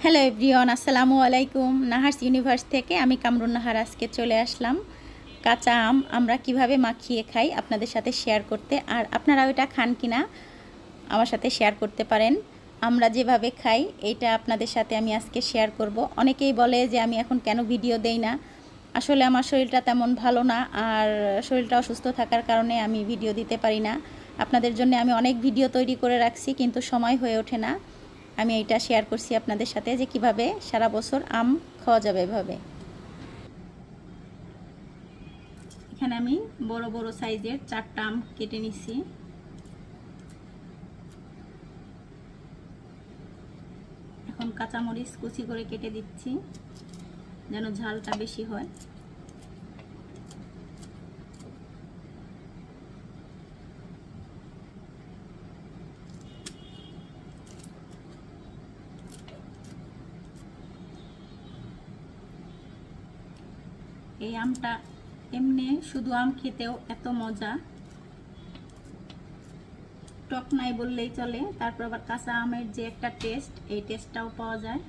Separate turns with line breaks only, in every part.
Hello everyone, আসসালামু আলাইকুম। Nahar's universe থেকে আমি কামরুন নাহার আজকে চলে আসলাম কাঁচা আম আমরা কিভাবে মাখিয়ে খাই আপনাদের সাথে শেয়ার করতে। আর আপনারা ওইটা খান কিনা আমার সাথে শেয়ার করতে পারেন। আমরা যেভাবে খাই এইটা আপনাদের সাথে আমি আজকে শেয়ার করব। অনেকেই বলে যে আমি এখন কেন ভিডিও দেই না। আসলে আমার শরীরটা তেমন ভালো না, আর শরীরটা অসুস্থ থাকার কারণে আমি ভিডিও দিতে পারি না। আপনাদের জন্য আমি অনেক ভিডিও তৈরি করে রাখছি, কিন্তু সময় হয়ে ওঠে না। আমি এইটা শেয়ার করছি আপনাদের সাথে যে কিভাবে সারা বছর আম খাওয়া যাবে এভাবে। এখানে আমি বড় বড় সাইজের 4টা আম কেটে নিছি। এখন কাঁচামরিচ কুচি করে কেটে দিচ্ছি যেন ঝালটা বেশি হয়। এই আমটা এমনি শুধু আম খেতেও এত মজা, টক নাই বললেই চলে। তারপর আবার কাঁচা আমের যে একটা টেস্ট, এই টেস্টটাও পাওয়া যায়।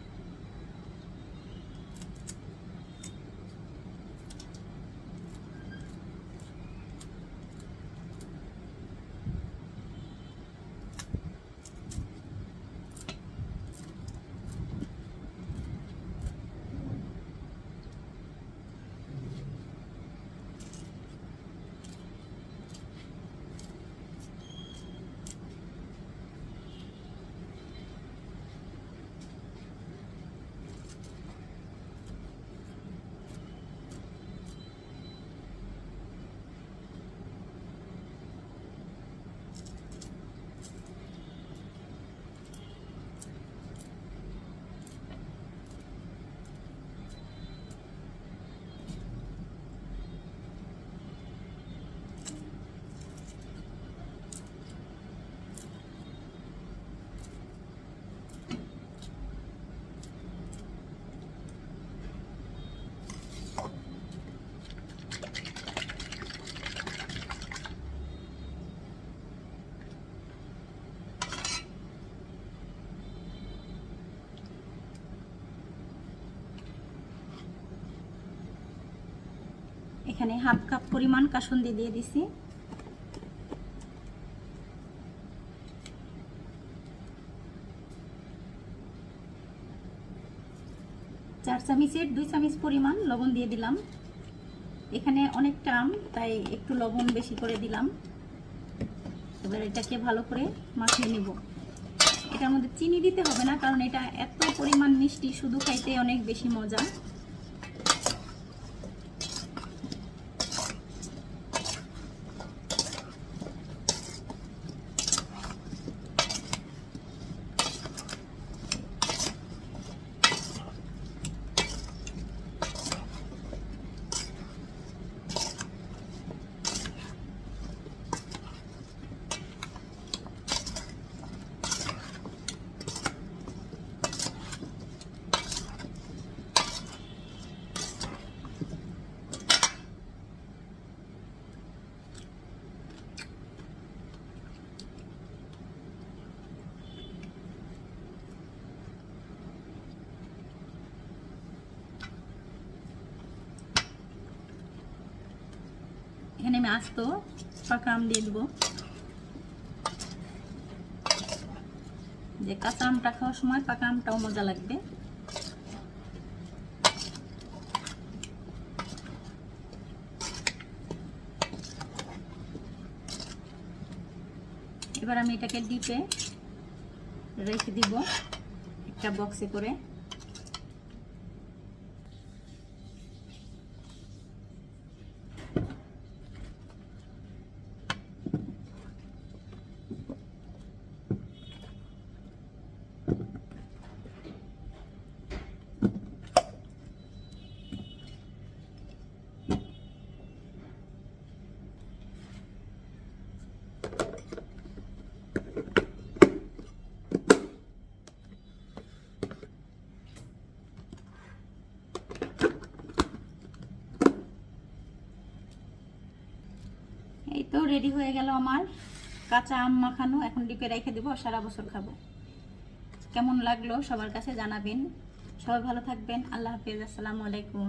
এখানে হাফ কাপ পরিমাণ কাসুন্দি দিয়ে দিছি। চার চামচের 2 চামচ পরিমাণ লবণ দিয়ে দিলাম। এখানে অনেকটা আম, তাই একটু লবণ বেশি করে দিলাম। এবার এটাকে ভালো করে মাখিয়ে নেব। এটার মধ্যে চিনি দিতে হবে না, কারণ এটা এত পরিমাণ মিষ্টি, শুধু খাইতে অনেক বেশি মজা। এখানে আমি আস্ত পাকা আম দিয়ে দেবো। যে কাঁচা আমটা খাওয়ার সময় পাকা আমটাও মজা লাগবে। এবার আমি এটাকে ডিপে রেখে দিব একটা বক্সে করে। এই তো রেডি হয়ে গেল আমার কাঁচা আম মাখানো। এখন ডিপে রেখে দেবো, সারা বছর খাবো। কেমন লাগলো সবার কাছে জানাবেন। সবাই ভালো থাকবেন। আল্লাহ হাফেজ। আসসালামু আলাইকুম।